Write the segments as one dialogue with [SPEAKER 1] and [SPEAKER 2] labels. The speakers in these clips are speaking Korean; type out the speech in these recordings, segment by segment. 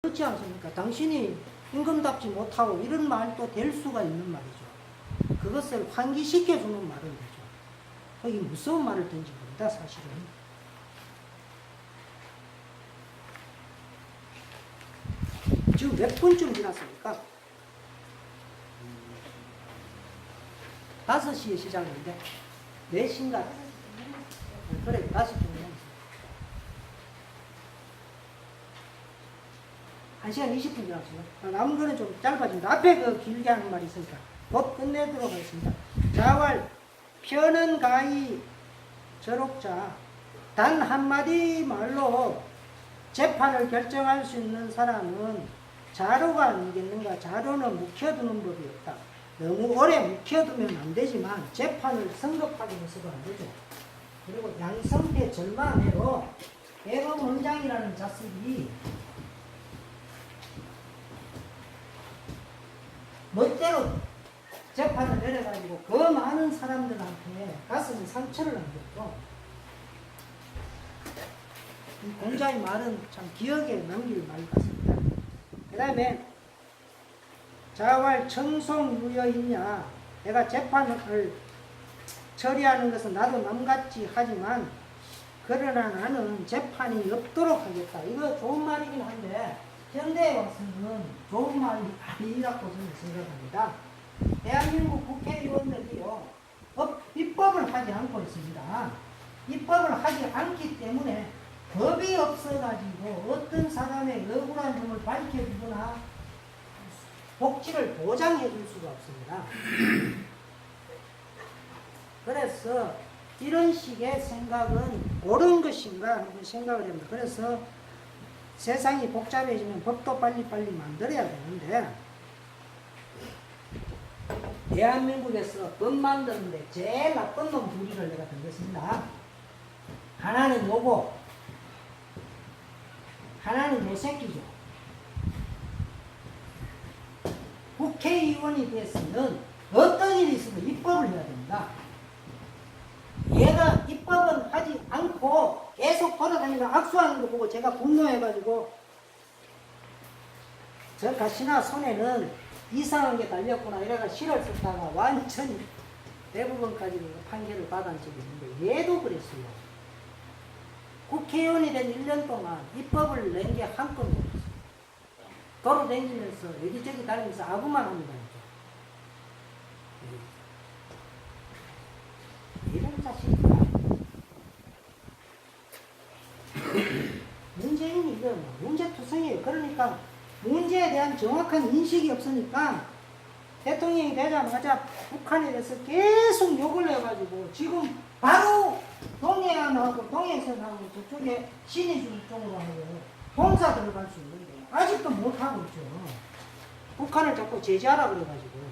[SPEAKER 1] 그렇지 않습니까? 당신이 임금답지 못하고 이런 말도 될 수가 있는 말이죠. 그것을 환기시켜주는 말은 되죠. 거기 무서운 말을 던진 겁니다, 사실은. 지금 몇 분쯤 지났습니까? 5시에 시작했는데 4시인가? 그래, 5시쯤 1시간 20분 지났어요. 남은 거는 좀 짧아집니다. 앞에 그 길게 하는 말이 있으니까 곧 끝내도록 하겠습니다. 자왈 편은 가히 저록자 단 한마디 말로 재판을 결정할 수 있는 사람은 자로가 아니겠는가. 자로는 묵혀두는 법이 없다. 너무 오래 묵혀두면 안 되지만 재판을 성급하게 해서도 안 되죠. 그리고 양성태 절망해로 대검원장이라는 자식이 멋대로 재판을 내려가지고 그 많은 사람들한테 가슴에 상처를 남겼고, 이 공자의 말은 참 기억에 남길 말 같습니다. 그 다음에 자왈 청송유여이냐, 내가 재판을 처리하는 것은 나도 남같이 하지만 그러나 나는 재판이 없도록 하겠다. 이거 좋은 말이긴 한데 현대에 와서는 좋은 말이 아니라고 저는 생각합니다. 대한민국 국회의원들이요, 입법을 하지 않고 있습니다. 입법을 하지 않기 때문에 법이 없어가지고 어떤 사람의 억울한 점을 밝혀주거나 복지를 보장해 줄 수가 없습니다. 그래서 이런 식의 생각은 옳은 것인가 한번 생각을 합니다. 그래서 세상이 복잡해지면 법도 빨리빨리 만들어야 되는데, 대한민국에서 법 만드는데 제일 나쁜 놈 둘이를 내가 던졌습니다. 하나는 요거, 하나는 요 새끼죠. 국회의원이 됐으면 어떤 일이 있어도 입법을 해야 됩니다. 얘가 입법은 하지 않고 계속 돌아다니며 악수하는 거 보고 제가 분노해가지고 저 가시나 손에는 이상한 게 달렸구나 이래가 실을 썼다가 완전히 대부분까지 판결을 받은 적이 있는데, 얘도 그랬어요. 국회의원이 된 1년 동안 입법을 낸 게 한 건도 없어요. 돌아다니면서 여기저기 다니면서 아부만 합니다. 이런 자식이다. 문재인이 이거 문제투성이에요. 그러니까 문제에 대한 정확한 인식이 없으니까 대통령이 되자마자 북한에 대해서 계속 욕을 해가지고 지금 바로 동해안하고 동해선하고 저쪽에 신의주 쪽으로 하고 봉사 들어갈 수 있는데 아직도 못하고 있죠. 북한을 자꾸 제재하라 그래가지고,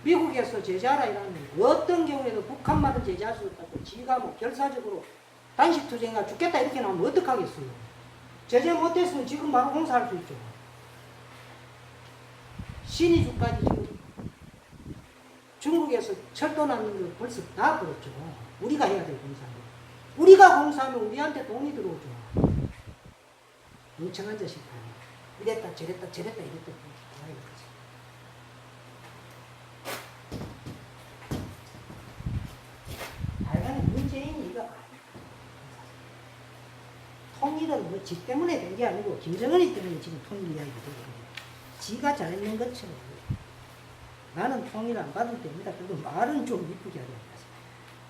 [SPEAKER 1] 미국에서 제재하라 이라는 건 어떤 경우에도 북한만은 제재할 수 없다고 지가 뭐 결사적으로 단식투쟁이가 죽겠다 이렇게 나오면 어떡하겠어요. 제재 못했으면 지금 바로 공사할 수 있죠. 신의주까지 지금 중국에서 철도 나는 거 벌써 다 그렇죠. 우리가 해야 될 공사는. 우리가 공사하면 우리한테 돈이 들어오죠. 멍청한 자식들. 이랬다 저랬다 저랬다 이랬다. 하여간 문재인이 이거 통일은 뭐 지 때문에 된 게 아니고 김정은이 때문에 지금 통일 이야기가 되고 있는, 지가 잘했는 것처럼 나는 통일 안 받을 때입니다. 그래도 말은 좀 이쁘게 해야 됩니다.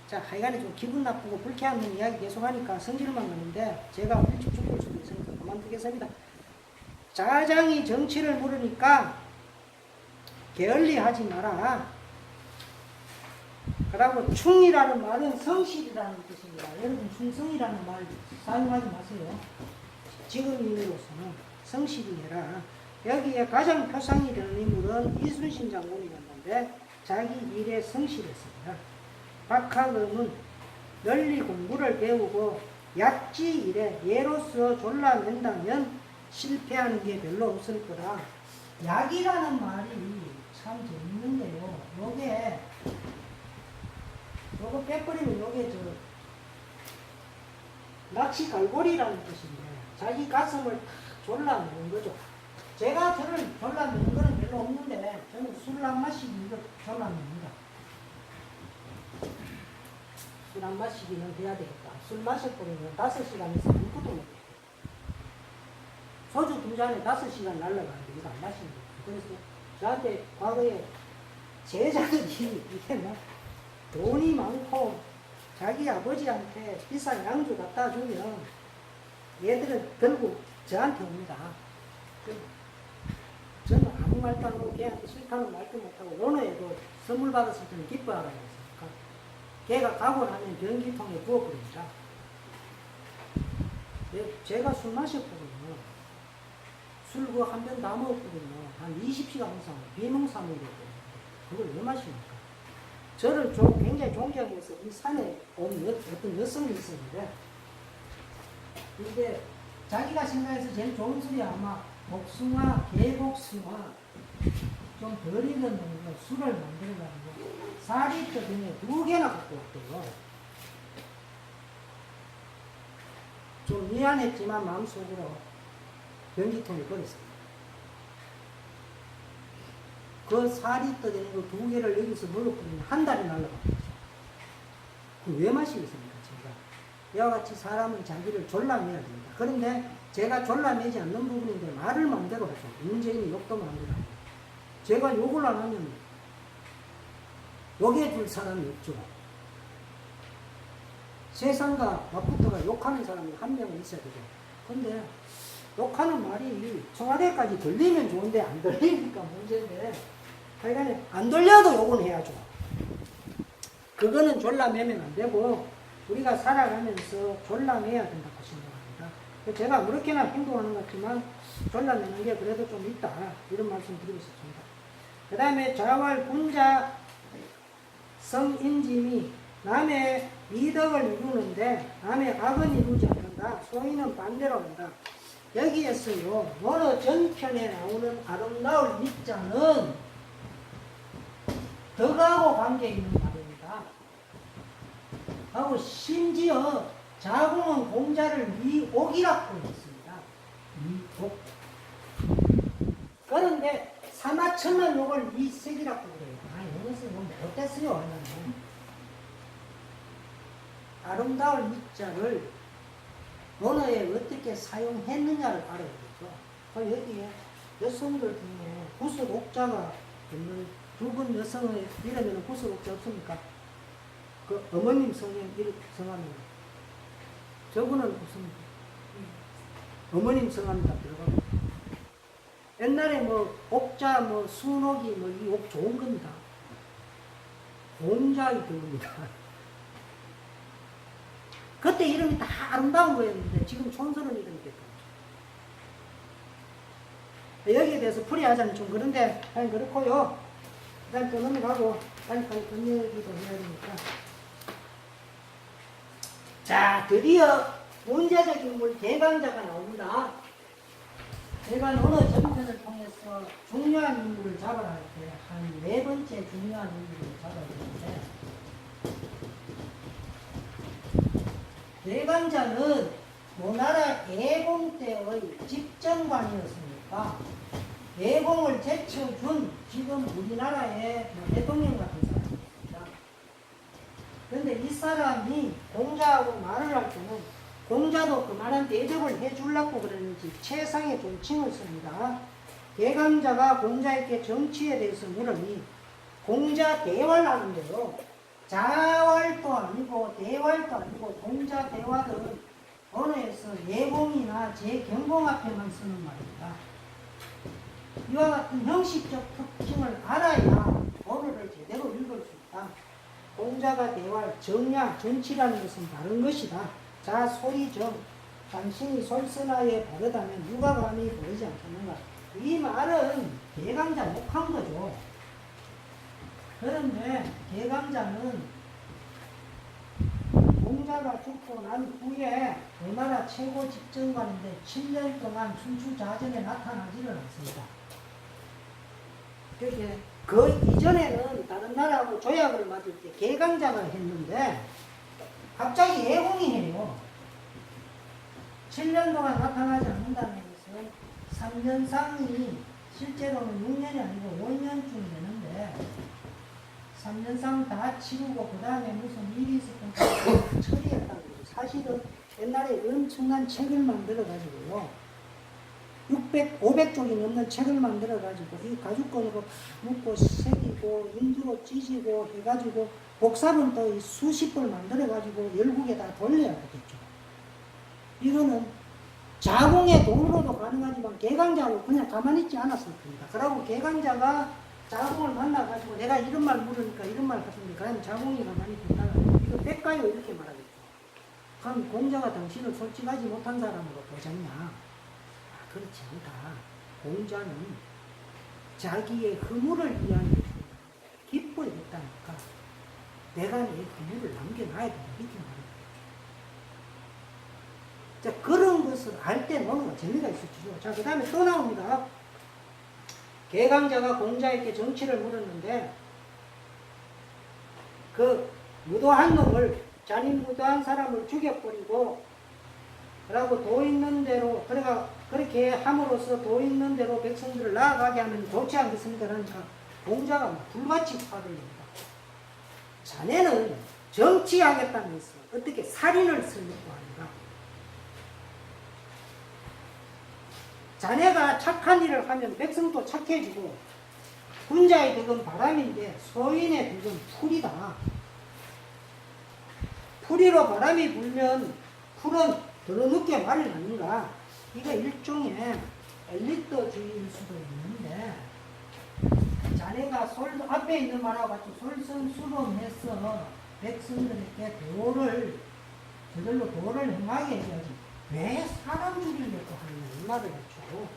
[SPEAKER 1] 자, 하여간에 좀 기분 나쁘고 불쾌한 이야기 계속하니까 성질만 나는데 제가 일찍 죽을 수도 있으니까 그만두겠습니다. 자장이 정치를 모르니까 게을리하지 마라. 그리고 충이라는 말은 성실이라는 뜻입니다. 여러분 충성이라는 말 사용하지 마세요. 지금 인으로서는 성실히 해라. 여기에 가장 표상이 되는 인물은 이순신 장군이었는데 자기 일에 성실했습니다. 박하금은 널리 공부를 배우고 약지 일에 예로서 졸라맨다면 실패하는 게 별로 없을 거라. 약이라는 말이 참 재밌는데요. 요거 빼버리면 요게 낚시 갈고리라는 뜻인데, 자기 가슴을 탁 졸라매는 거죠. 제가 저를 졸라매는 거는 별로 없는데 저는 술을 안 마시는 걸 졸라맵니다. 술 안 마시기는 해야 되겠다. 술 마셔버리면 5시간에서 아무것도 못해. 소주 2잔에 5시간 날라가는데 이거 안 마시는 거예요. 그래서 저한테 과거에 제자들이 이게 뭐 돈이 많고 자기 아버지한테 비싼 양주 갖다 주면 얘들은 결국 저한테 옵니다. 저는 아무 말도 안 하고 걔한테 싫다는 말도 못하고 연어에도 선물 받았을 때는 기뻐하라고 했으니까 걔가 가고 나면 변기통에 부어버립니다. 제가 술 마셨거든요. 술 그거 한 병 다 먹었거든요. 한 20시간 이상 비몽사몽이거든요. 그걸 왜 마십니까? 저를 굉장히 존경해서 이 산에 온 어떤 여성이 있었는데 이게 자기가 생각해서 제일 좋은 술이 아마 복숭아, 개복숭아 좀 덜 익은 술을 만들어가지고 4리터 등에 2개나 갖고 왔대요. 좀 미안했지만 마음속으로 변기통에 버렸습니다. 그 4리터 되는 거 2개를 여기서 먹어버리면 한 달이 날라갑니다. 그 왜 마시겠습니까, 제가? 이와 같이 사람은 자기를 졸라매야 됩니다. 그런데 제가 졸라매지 않는 부분인데 말을 마음대로 하죠. 문재인이 욕도 마음대로 하고. 제가 욕을 안 하면 욕해줄 사람이 없죠. 세상과 맞붙어가 욕하는 사람이 한 명은 있어야 되죠. 근데 욕하는 말이 청와대까지 들리면 좋은데 안 들리니까 문제인데 하여간에 안 들려도 욕은 해야죠. 그거는 졸라매면 안 되고 우리가 살아가면서 졸라매야 된다고 생각합니다. 제가 그렇게나 행동하는 것 같지만 졸라매는 게 그래도 좀 있다 이런 말씀 드리고 싶습니다. 그 다음에 자활 군자 성인짐이 남의 이덕을 이루는데 남의 악은 이루지 않는다. 소인은 반대로 한다. 여기에서요 어느 전편에 나오는 아름다울 밑자는 덕하고 관계 있는 말입니다. 하고 심지어 자궁은 공자를 미옥이라고 했습니다. 미옥. 그런데 사마천만 욕을 미색이라고 그래요. 아, 이것은 뭐 못됐어요. 아름다울 밑자를 언어에 어떻게 사용했느냐를 알아야겠죠. 여기에 여성들 중에 구슬옥자가 있는 두 분 여성의 이름에는 구슬옥자 없습니까? 그 어머님 성형 성함이에요. 저분은 무슨 어머님 성함이다 들어가고 옛날에 뭐 옥자 뭐 순옥이 뭐 이 옥 좋은 겁니다. 공자의 글입니다. 그때 이름이 다 아름다운 거였는데 지금 촌스러운 이름이 됐다. 여기에 대해서 풀이하자면 좀 그런데 아니 그렇고요. 일단 또 넘어가고 빨리빨리 건너기도 해야 되니까. 자, 드디어 문제적 인물 대강자가 나옵니다. 제가 어느 전편을 통해서 중요한 인물을 잡아야 할 때 한 4번째 중요한 인물을 잡아야 되는데 대강자는 모나라 애공 때의 집정관이었으니까 애공을 제쳐준 지금 우리나라의 대통령 같은 사람입니다. 그런데 이 사람이 공자하고 말을 할 때는 공자도 그만한 대접을 해주려고 그러는지 최상의 존칭을 씁니다. 대강자가 공자에게 정치에 대해서 물으니 공자 대화를 하는데요. 자활도 아니고 대활도 아니고 공자 대화들은 언어에서 예공이나 제경공 앞에만 쓰는 말입니다. 이와 같은 형식적 특징을 알아야 언어를 제대로 읽을 수 있다. 공자가 대활, 정야, 정치라는 것은 다른 것이다. 자, 소리정, 당신이 솔선하에 바르다면 누가 감히 보이지 않겠는가. 이 말은 대강자 욕한 거죠. 그런데 대강자는 공자가 죽고 난 후에 우리나라 최고 집정관인데 7년 동안 춘추자전에 나타나지를 않습니다. 그렇게 그 이전에는 다른 나라하고 조약을 맞을 때 개강자가 했는데 갑자기 예공이 해요. 7년 동안 나타나지 않는다는 것은 3년상이 실제로는 6년이 아니고 5년쯤 되는데 3년상 다 치르고 그 다음에 무슨 일이 있었던 거 처리했다고. 사실은 옛날에 엄청난 책을 만들어가지고요. 500쪽이 넘는 책을 만들어가지고 이 가죽건으로 묶고 새기고 인두로 찢고 해가지고 복사본 또 수십 번 만들어가지고 열국에 다 돌려야 되겠죠. 이거는 자궁의 도로도 가능하지만 개강자로 그냥 가만히 있지 않았을 겁니다. 그러고 개강자가 자궁을 만나가지고 내가 이런 말 물으니까 이런 말 하십니까? 그럼 자궁이 가만히 있다가 이거 뺄까요? 이렇게 말하겠죠. 그럼 공자가 당신을 솔직하지 못한 사람으로 보잖냐? 그렇지 않다. 공자는 자기의 허물을 위하여 기뻐야 했다니까 내가 내 허물을 남겨놔야 된다. 이렇게 말합니다. 자, 그런 것을 알 때 너무나 재미가 있었죠. 자, 그 다음에 또 나옵니다. 개강자가 공자에게 정치를 물었는데 그 무도한 놈을 잔인무도한 사람을 죽여버리고 그러고 도 있는 대로 그렇게 함으로써 도 있는 대로 백성들을 나아가게 하면 좋지 않겠습니까? 그러니까 공자가 불같이 화를 냅니다. 자네는 정치하겠다면서 어떻게 살인을 쓰려고 하는가? 자네가 착한 일을 하면 백성도 착해지고 군자의 덕은 바람인데 소인의 덕은 풀이다. 풀이로 바람이 불면 풀은 더럽게 말이 아닌가? 이거 일종의 엘리트주의일 수도 있는데 자네가 앞에 있는 말하고 같이 솔선수범해서 백성들에게 저절로 도를 행하게 해야지 왜 사람 죽이려고 하느냐 이 말을 했죠.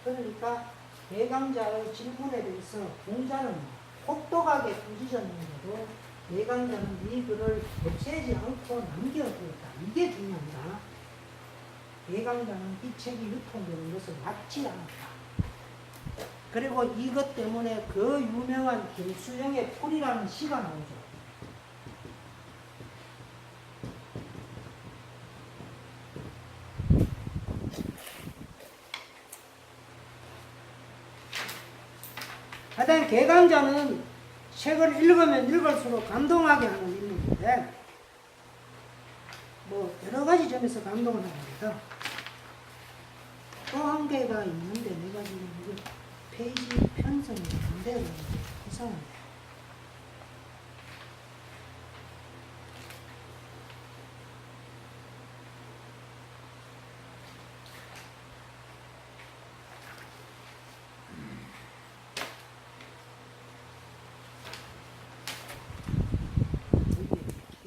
[SPEAKER 1] 그러니까 개강자의 질문에 대해서 공자는 혹독하게 꾸짖었는데도 개강자는 이 글을 없애지 않고 남겨두었다. 이게 중요합니다. 개강자는 이 책이 유통되는 것을 막지 않았다. 그리고 이것 때문에 그 유명한 김수영의 풀이라는 시가 나오죠. 하여튼 개강자는 책을 읽으면 읽을수록 감동하게 하는 인물인데 뭐 여러 가지 점에서 감동을 합니다. 또 한 개가 있는데 내가 지금 이거 페이지 편성이 안 되고 이상하네.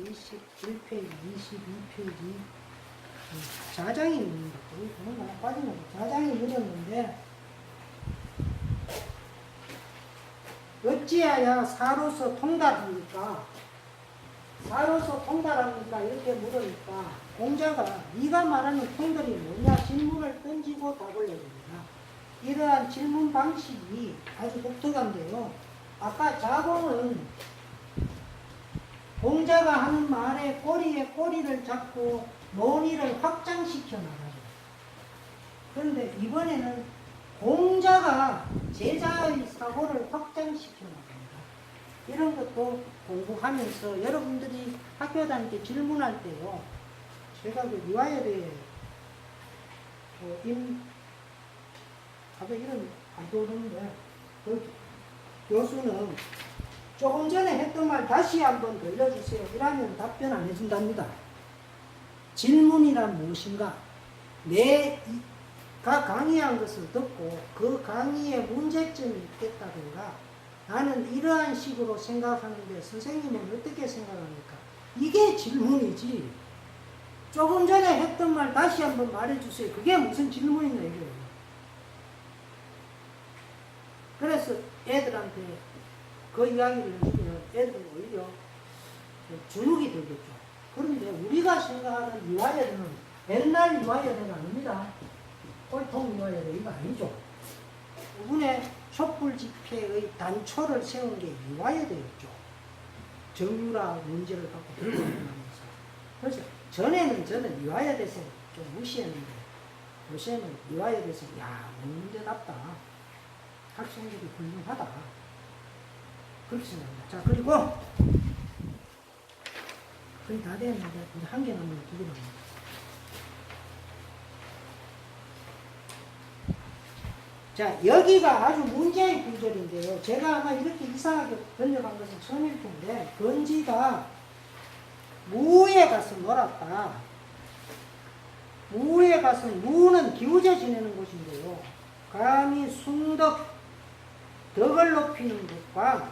[SPEAKER 1] 여기 21페이지, 22페이지 자장이 있는데 그런 거 하나 빠지는 거. 자장이 이랬는데 어찌하여 사로서 통달합니까? 사로서 통달합니까? 이렇게 물으니까 공자가 네가 말하는 통달이 뭐냐 질문을 던지고 답을 내줍니다. 이러한 질문 방식이 아주 독특한데요. 아까 자공은 공자가 하는 말에 꼬리에 꼬리를 잡고 논의를 확장시켜 나가죠. 그런데 이번에는 공자가 제자의 사고를 확장시켜 나갑니다. 이런 것도 공부하면서 여러분들이 학교 다닐 때 질문할 때요. 제가 그 유아에 대해 아까 이런 안 떠오르는데 그 교수는 조금 전에 했던 말 다시 한번 들려주세요. 이러면 답변 안 해준답니다. 질문이란 무엇인가? 내가 강의한 것을 듣고 그 강의에 문제점이 있겠다든가 나는 이러한 식으로 생각하는데 선생님은 어떻게 생각합니까? 이게 질문이지. 조금 전에 했던 말 다시 한번 말해주세요. 그게 무슨 질문이냐 이거예요. 그래서 애들한테 그 이야기를 해주면 애들은 오히려 주눅이 들겠죠. 그런데 우리가 생각하는 유아예들은 옛날 유아예들은 아닙니다. 꼴통 유아예들 이거 아니죠. 이번에 촛불 집회의 단초를 세운 게 유아예들이었죠. 정유라 문제를 갖고 들고 나가면서. 그래서 전에는 저는 유아예대에서 좀 무시했는데 요새는 이와에 대해서 야 문제답다. 학생들이 훌륭하다. 그렇게 생각합니다. 자 그리고 거의 다 됐는데 이제 한 개 남으면 두 개 남습니다. 자 여기가 아주 문제의 구절인데요. 제가 아마 이렇게 이상하게 번역한 것은 처음일 텐데 건지가 무에 가서 놀았다. 무에 가서 무는 기우제 지내는 곳인데요. 감히 숭덕 덕을 높이는 것과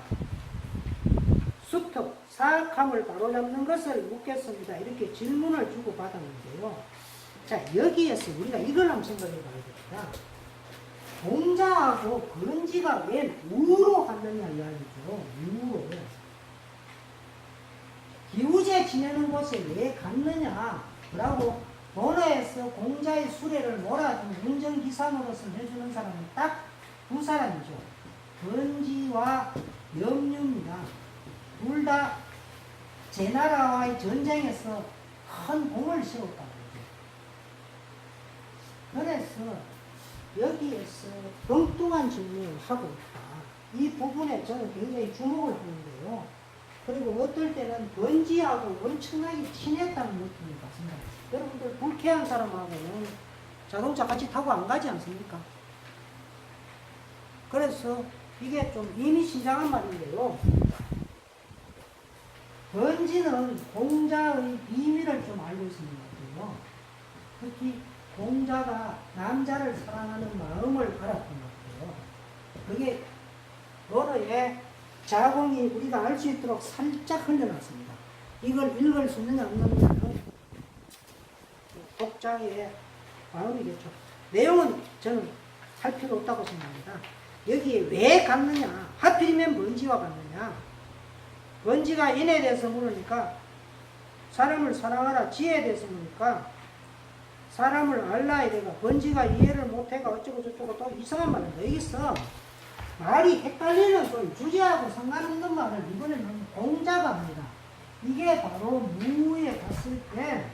[SPEAKER 1] 수특 사악함을 바로잡는 것을 묻겠습니다. 이렇게 질문을 주고 받았는데요. 자 여기에서 우리가 이걸 한번 생각해 봐야 됩니다. 공자하고 건지가 왜 무로 갔느냐 이야기죠. 무로. 기우제 지내는 곳에 왜 갔느냐 라고 본어에서 공자의 수레를 몰아준 운전기사노릇을 해주는 사람은 딱 두 사람이죠. 건지와 염류입니다. 둘 다 제나라와의 전쟁에서 큰 공을 세웠다고 그러죠. 그래서 여기에서 엉뚱한 질문을 하고 있다. 이 부분에 저는 굉장히 주목을 하는데요. 그리고 어떨 때는 건지하고 엄청나게 친했다는 느낌이 받습니다. 여러분들 불쾌한 사람하고는 자동차 같이 타고 안 가지 않습니까? 그래서 이게 좀 의미심장한 말인데요. 건지는 공자의 비밀을 좀 알고 있는 것 같아요. 특히 공자가 남자를 사랑하는 마음을 알았던 것 같아요. 그게 언어에 자공이 우리가 알 수 있도록 살짝 흘려놨습니다. 이걸 읽을 수 있느냐 없느냐는 독자의 마음이겠죠. 내용은 저는 살 필요 없다고 생각합니다. 여기에 왜 갔느냐, 하필이면 먼지와 갔느냐. 먼지가 인에 대해서 물으니까 사람을 사랑하라, 지혜에 대해서 물으니까 사람을 알라에 대가 번지가 이해를 못해가 어쩌고 저쩌고 또 이상한 말입니다. 여기서 말이 헷갈리는 걸 주제하고 상관없는 말을 이번에는 공자가 합니다. 이게 바로 무에 갔을 때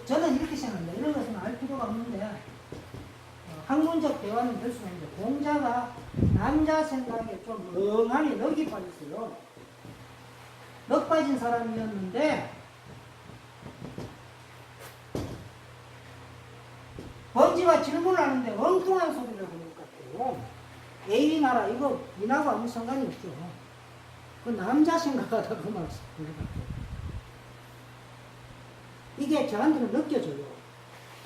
[SPEAKER 1] 저는 이렇게 생각합니다. 이런 것은 알 필요가 없는데 학문적 대화는 될 수가 있는데 공자가 남자 생각에 좀 멍하니 넋이 빠졌어요. 넋 빠진 사람이었는데 번지가 질문을 하는데 엉뚱한 소리를 하는 것 같아요. A나라 이거 이나고 아무 상관이 없죠. 그 남자 생각하다 그 말씀. 이게 저한테는 느껴져요.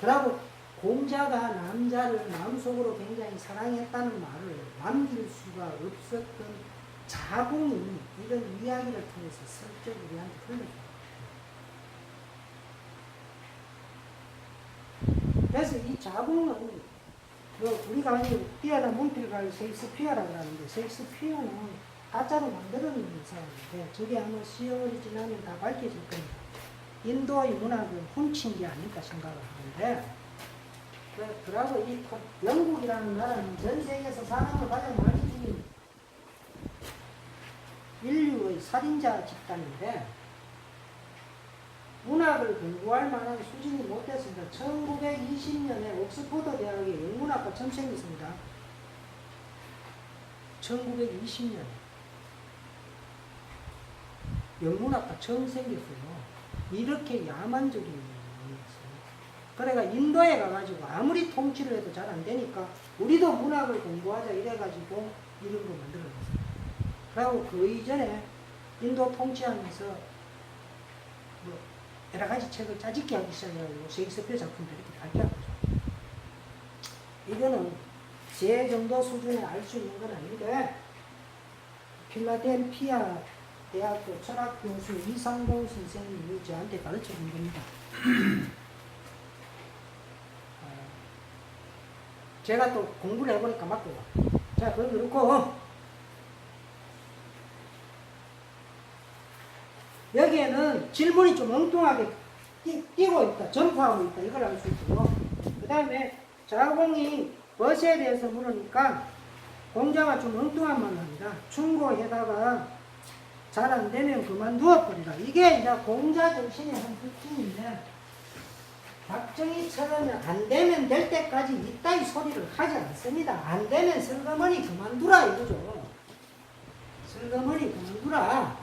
[SPEAKER 1] 그러고 공자가 남자를 마음속으로 굉장히 사랑했다는 말을 남길 수가 없었던 자공이 이런 이야기를 통해서 슬쩍 우리한테 흘러줘요. 그래서 이 자공은 우리가 아니 피아라 몬필가를 셰익스피어라고 하는데 셰익스피어는 가짜로 만들어낸 사람인데 저게 아마 시월이 지나면 다 밝혀질 겁니다. 인도의 문학을 훔친 게 아닐까 생각을 하는데 그러고 이 영국이라는 나라는 전 세계에서 사람을 가장 많이 죽인 인류의 살인자 집단인데 문학을 공부할 만한 수준이 못 됐습니다. 1920년에 옥스퍼드 대학에 영문학과 처음 생겼습니다. 1920년에 영문학과 처음 생겼어요. 이렇게 야만적인 문이었어요. 그래가 인도에 가가지고 아무리 통치를 해도 잘 안 되니까 우리도 문학을 공부하자 이래가지고 이런 거 만들어냈어요. 그리고 그 이전에 인도 통치하면서 뭐 여러 가지 책을 짜집기 하기 시작해가지고 셰익스피어 작품들 이렇게 발표한 거죠. 이거는 제 정도 수준에 알 수 있는 건 아닌데 필라델피아 대학교 철학 교수 이상동 선생님이 저한테 가르쳐 준 겁니다. 제가 또 공부를 해보니까 맞고요. 자, 그렇고 여기에는 질문이 좀 엉뚱하게 띄고 있다, 전파하고 있다, 이걸 알 수 있고요. 그 다음에 자공이 벗에 대해서 물으니까 공자가 좀 엉뚱한 말을 합니다. 충고해다가 잘 안되면 그만두어버리라. 이게 이제 공자 정신의 한 특징인데 박정희처럼 안 되면 될 때까지 이따위 소리를 하지 않습니다. 안 되면 슬그머니 그만두라 이거죠. 슬그머니 그만두라.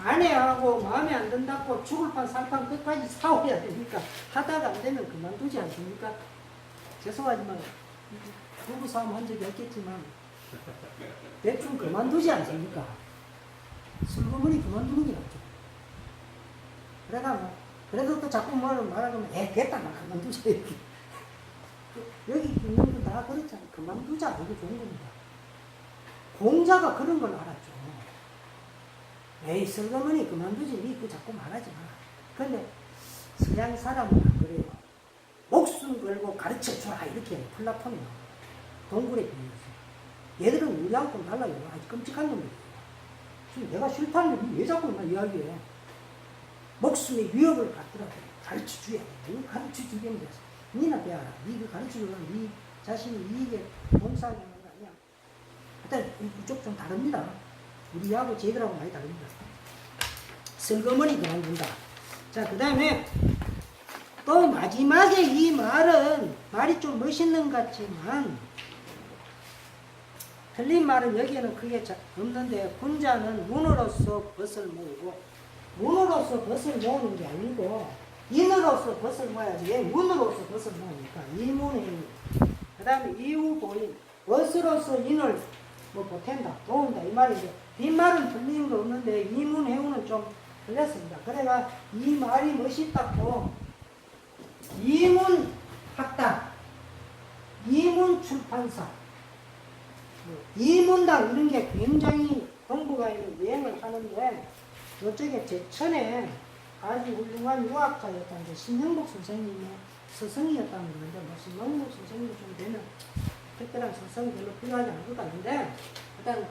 [SPEAKER 1] 아내하고 마음에 안 든다고 죽을 판 살 판 끝까지 싸워야 되니까 하다가 안 되면 그만두지 않습니까? 죄송하지만 부부싸움 한 적이 없겠지만 대충 그만두지 않습니까? 슬그머니 그만두는 게 낫죠. 그래가 뭐 그래도 또 자꾸 말하면 됐다 나 그만두자 이렇게. 여기 있는 분 다 그렇잖아요. 그만두자 이게 좋은 겁니다. 공자가 그런 걸 알았죠. 에이 슬그머니 그만두지 니 그 자꾸 말하지 마. 근데 서양 사람은 안 그래요. 목숨 걸고 가르쳐줘라 이렇게 해요. 플라톤이 동굴에 비유했어요. 얘들은 우리하고는 달라요. 아주 끔찍한 놈들이에요. 지금 내가 싫다는 놈이 왜 자꾸 나 이야기해. 목숨의 위협을 갖더라도 가르쳐줘야 돼. 너 가르쳐주겠는 데서 니나 배워라. 니 그 가르쳐주면 니 자신이 이익에 봉사하는 거 아니야. 하여튼 이쪽 좀 다릅니다. 우리하고 쟤들하고 많이 다릅니다. 슬그머니 그만둔다. 자, 그 다음에 또 마지막에 이 말은 말이 좀 멋있는 것 같지만 틀린 말은 여기에는 그게 없는데 군자는 문으로서 벗을 모으고 문으로서 벗을 모으는 게 아니고 인으로서 벗을 모아야지. 왜 문으로서 벗을 모으니까 이문행위. 그 다음에 이후 보인 벗으로서 인을 뭐 보탠다 도운다 이 말인데 뒷말은 틀린 거 없는데 이문행위는 좀 틀렸습니다. 그래가 이 말이 멋있다고 이문학당 이문출판사 이문당 이런 게 굉장히 정부가 있는 유행을 하는데 이쪽에 제천에 아주 훌륭한 유학자였던 게 신영복 선생님의 스승이었다는 건데 뭐 신영복 선생님이 좀 되면 특별한 스승이 별로 필요하지 않을 것 같은데 일단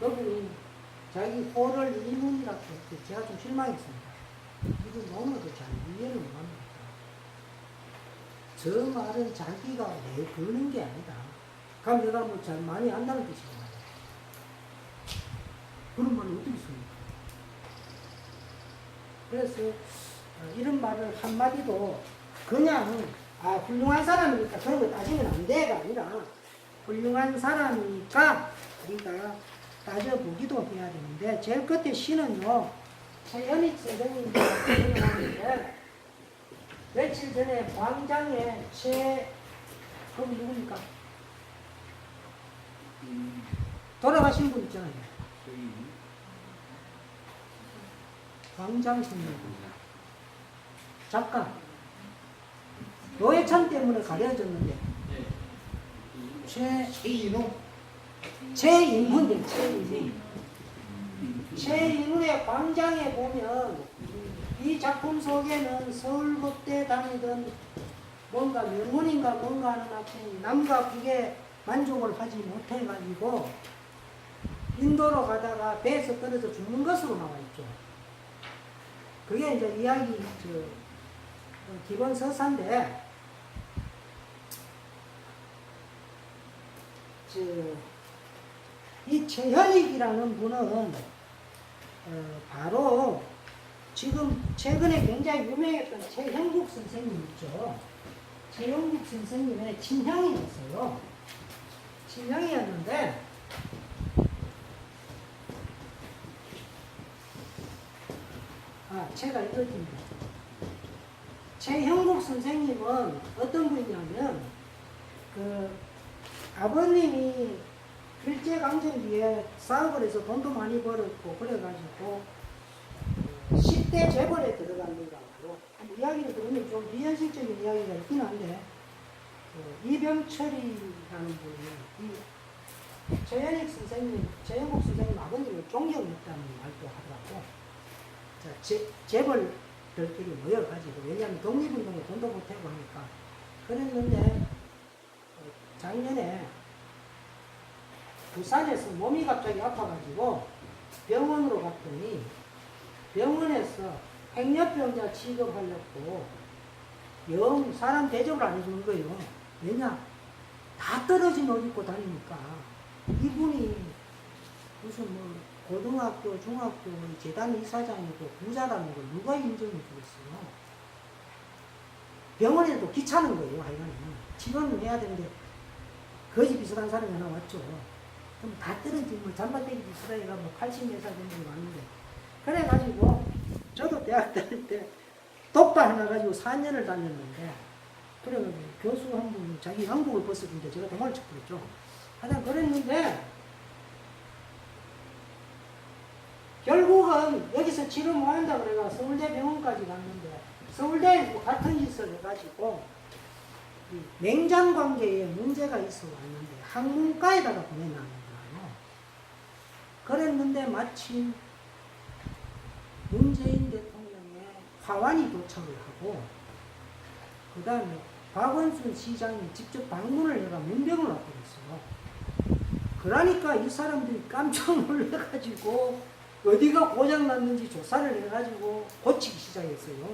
[SPEAKER 1] 그분이 자기 호를 이문이라고 했을 때 제가 좀 실망했습니다. 이거 너무도 잘 이해를 못합니다. 저 말은 자기가 내그는 게 아니다. 그럼 내가 뭐 잘 많이 안다는 뜻이잖아요. 그런 말이 어떻게 있습니까? 그래서 이런 말을 한마디도 그냥 훌륭한 사람이니까 그런 거 따지면 안 돼가 아니라 훌륭한 사람이니까 우리가 따져보기도 해야 되는데 제일 끝에 시는요 최현익 선생님이 하는데 며칠 전에 광장에 그분 누굽니까? 돌아가신 분 있잖아요. 광장 선생님 작가 노회찬 때문에 가려졌는데 최인훈의 광장에 보면 이 작품 속에는 서울고대 다니던 뭔가 명문인가 뭔가 하는 학생이 남과 북에 만족을 하지 못해가지고 인도로 가다가 배에서 떨어져 죽는 것으로 나와 있죠. 그게 이제 이야기 기본 서사인데 이 최현익이라는 분은 바로 지금 최근에 굉장히 유명했던 최형국 선생님 있죠. 최형국 선생님의 친형이었어요. 친형이었는데 제가 이렇습니다. 최형국 선생님은 어떤 분이냐면 아버님이 일제강점기에 사업을 해서 돈도 많이 벌었고 그래가지고 10대 재벌에 들어갑니다. 이야기를 들으면 좀 비현실적인 이야기가 있긴 한데 이병철이라는 분이 최현익 선생님, 최영국 선생님 아버님을 존경했다는 말도 하더라고. 재벌들끼리 모여가지고 왜냐하면 독립운동에 돈도 보태고 하니까 그랬는데 작년에 부산에서 몸이 갑자기 아파가지고 병원으로 갔더니 병원에서 행렬병자 취급하려고 영 사람 대접을 안 해주는 거예요. 왜냐? 다 떨어진 옷 입고 다니니까 이분이 무슨 뭐 고등학교, 중학교 재단 이사장이고 부자라는 걸 누가 인정해 주겠어요? 병원에도 귀찮은 거예요. 하여간에 치료는 해야 되는데 거지 비슷한 사람이 하나 왔죠. 그럼 다 떨어지면 뭐 잔발대기 비슷하게가 뭐 칼슘 대사 된분이 왔는데 그래가지고 저도 대학 다닐 때 독박 하나 가지고 4년을 다녔는데 그래가지고 교수 한 분이 자기 양복을 벗었는데 제가 동아리 쳤거든요. 하여튼 그랬는데 결국은 여기서 치료 못한다 그래가 서울대 병원까지 갔는데 서울대 같은 짓을 해가지고 냉장 관계에 문제가 있어 왔는데 학문과에다가 보내놨는 거예요. 그랬는데 마침 문재인 대통령의 화환이 도착을 하고 그 다음에 박원순 시장이 직접 방문을 해가 문병을 놔버렸어요. 그러니까 이 사람들이 깜짝 놀라가지고 어디가 고장났는지 조사를 해가지고 고치기 시작했어요.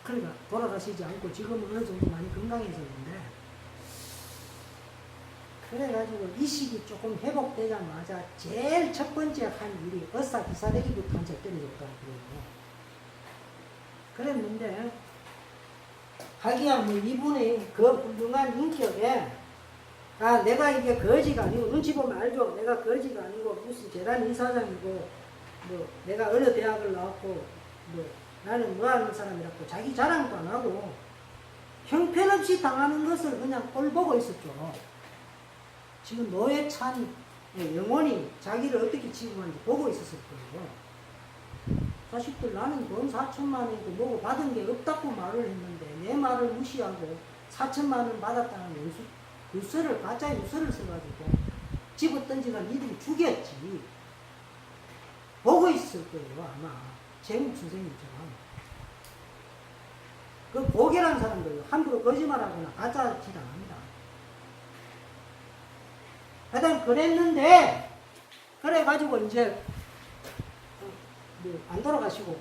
[SPEAKER 1] 그러니까 돌아가시지 않고 지금은 어느 정도 많이 건강해졌는데 그래가지고 이 시기 조금 회복되자마자 제일 첫 번째 한 일이 어싸 기사대기부터 한차 때려줬다고 그래요. 그랬는데 하기야 뭐 이분의 그 훌륭한 인격에 아 내가 이게 거지가 아니고 눈치 보면 알죠. 내가 거지가 아니고 무슨 재단 이사장이고 뭐 내가 어느 대학을 나왔고 뭐 나는 뭐 하는 사람이라고 자기 자랑도 안 하고 형편없이 당하는 것을 그냥 꼴보고 있었죠. 지금 노회찬 영혼이 자기를 어떻게 취급하는지 보고 있었을 거예요. 자식들 나는 돈 4천만 원이고 뭐고 받은 게 없다고 말을 했는데 내 말을 무시하고 4천만 원 받았다는 유서를 가짜 유서를 써가지고 집어던지가 니들이 죽였지. 보고 있을 거예요 아마 제국 선생님처럼. 그 보게란 사람들 함부로 거짓말하거나 가짜 짓 안 합니다. 하여튼 그랬는데 그래가지고 이제 안 돌아가시고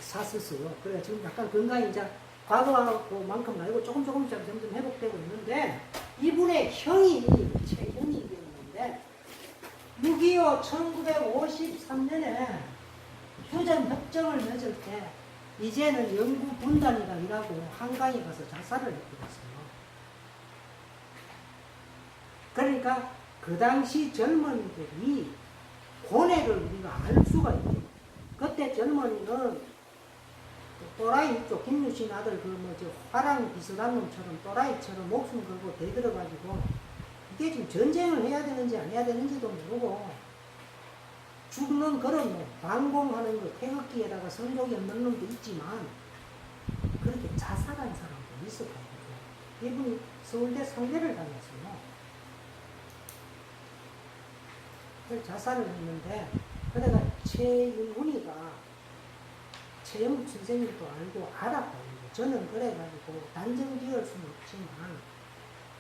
[SPEAKER 1] 샀었어요. 그래 지금 약간 건강이 이제 과거만큼 말고 조금씩 점점 회복되고 있는데 이분의 형이 제 형이 되었는데 6.25 1953년에 휴전협정을 맺을 때 이제는 영구 분단이다 이라고 한강에 가서 자살을 했거든요. 그러니까 그 당시 젊은이들이 고뇌를 우리가 알 수가 있죠. 그때 젊은이는 또라이 있죠. 김유신 아들 그 뭐죠 화랑 비슷한 놈처럼 또라이처럼 목숨 걸고 대들어가지고 이게 지금 전쟁을 해야 되는지 안 해야 되는지도 모르고 죽는 그런 놈, 방공하는 거 태극기에다가 성적이 없는 놈도 있지만 그렇게 자살한 사람도 있었거든요. 이분이 서울대 상대를 다녔어요. 그래서 자살을 했는데 그러다가 최윤훈이가 최영국 선생님도 알고 알았거든요. 저는 그래가지고 단정 지을 수는 없지만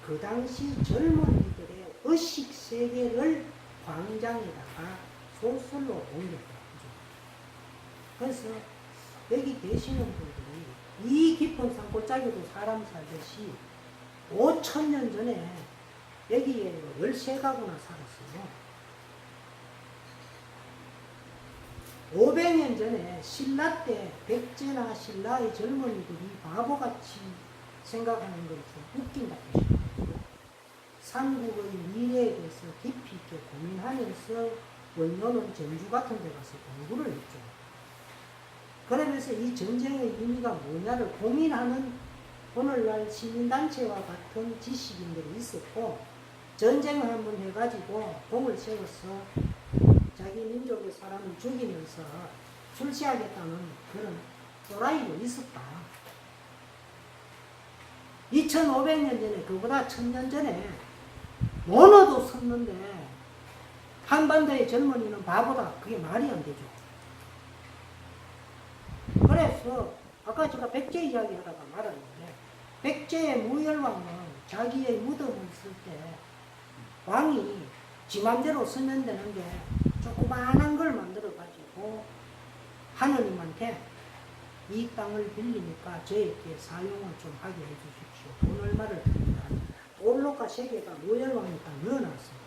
[SPEAKER 1] 그 당시 젊은이들의 의식 세계를 광장에다가 소설로 옮겼다. 그래서 여기 계시는 분들이 이 깊은 산골짜기도 사람 살듯이 5,000년 전에 여기에 13가구나 살았어요. 500년 전에 신라 때 백제나 신라의 젊은이들이 바보같이 생각하는 것이 웃긴다고 싶어요. 삼국의 미래에 대해서 깊이 있게 고민하면서 원로는 전주 같은 데 가서 공부를 했죠. 그러면서 이 전쟁의 의미가 뭐냐를 고민하는 오늘날 시민단체와 같은 지식인들이 있었고 전쟁을 한번 해가지고 공을 세워서 자기 민족의 사람을 죽이면서 출시하겠다는 그런 또라이도 있었다. 2500년 전에 그보다 1000년 전에 모노도 썼는데 한반도의 젊은이는 바보다. 그게 말이 안 되죠. 그래서 아까 제가 백제 이야기 하다가 말았는데 백제의 무열왕은 자기의 무덤을 쓸 때 왕이 지 맘대로 쓰면 되는 게 조그마한 걸 만들어 가지고 하느님한테 이 땅을 빌리니까 저에게 사용을 좀 하게 해주십시오. 돈 얼마를 드립니다. 올로가 세계가 무열왕이 딱 넣어놨어요.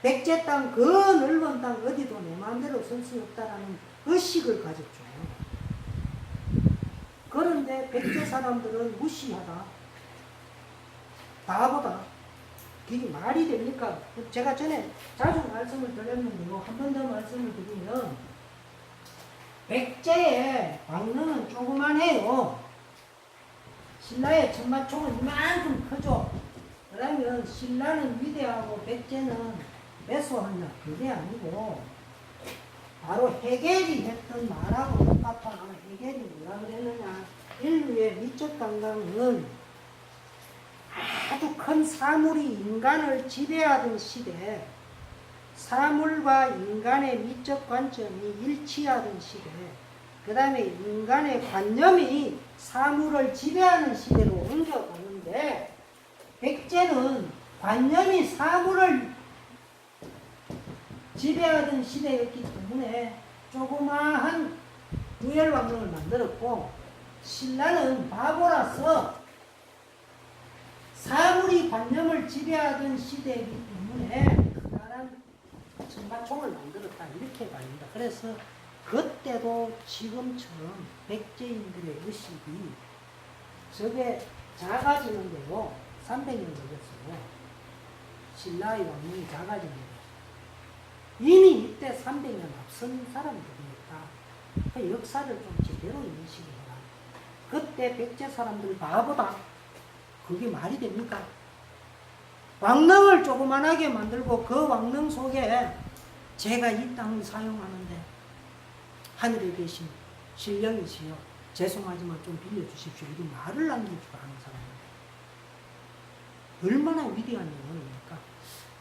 [SPEAKER 1] 백제 땅, 그 넓은 땅 어디도 내 마음대로 쓸 수 없다라는 의식을 가졌죠. 그 그런데 백제 사람들은 무시하다. 바보다. 그게 말이 됩니까? 제가 전에 자주 말씀을 드렸는데요. 한 번 더 말씀을 드리면 백제의 왕릉은 조그만해요. 신라의 천마총은 이만큼 크죠. 그러면 신라는 위대하고 백제는 매소하냐? 그게 아니고 바로 해겔이 했던 말하고 똑같아. 해겔이 뭐라 그랬느냐? 인류의 미적 감각은 아주 큰 사물이 인간을 지배하던 시대, 사물과 인간의 미적 관점이 일치하던 시대, 그 다음에 인간의 관념이 사물을 지배하는 시대로 옮겨가는데, 백제는 관념이 사물을 지배하던 시대였기 때문에 조그마한 부열왕릉을 만들었고, 신라는 바보라서 사물이 관념을 지배하던 시대이기 때문에 그다란 천마총을 만들었다, 이렇게 말입니다. 그래서 그때도 지금처럼 백제인들의 의식이 저게 작아지는데요, 300년 걸렸어요. 신라의 왕릉이 작아지는데 이미 이때 300년 앞선 사람들이니까 그 역사를 좀 제대로 인식해라. 그때 백제 사람들 바보다. 그게 말이 됩니까? 왕릉을 조그만하게 만들고 그 왕릉 속에 제가 이 땅을 사용하는데 하늘에 계신 신령이시여 죄송하지만 좀 빌려주십시오. 이 말을 남길 줄 아는 사람입니다. 얼마나 위대한 영혼입니까?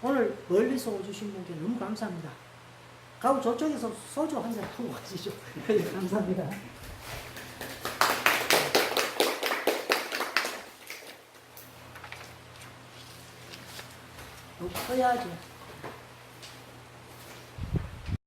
[SPEAKER 1] 오늘 멀리서 오주신 분께 너무 감사합니다. 가고 저쪽에서 소주 한잔 하고 가시죠. 감사합니다. 더 커야죠.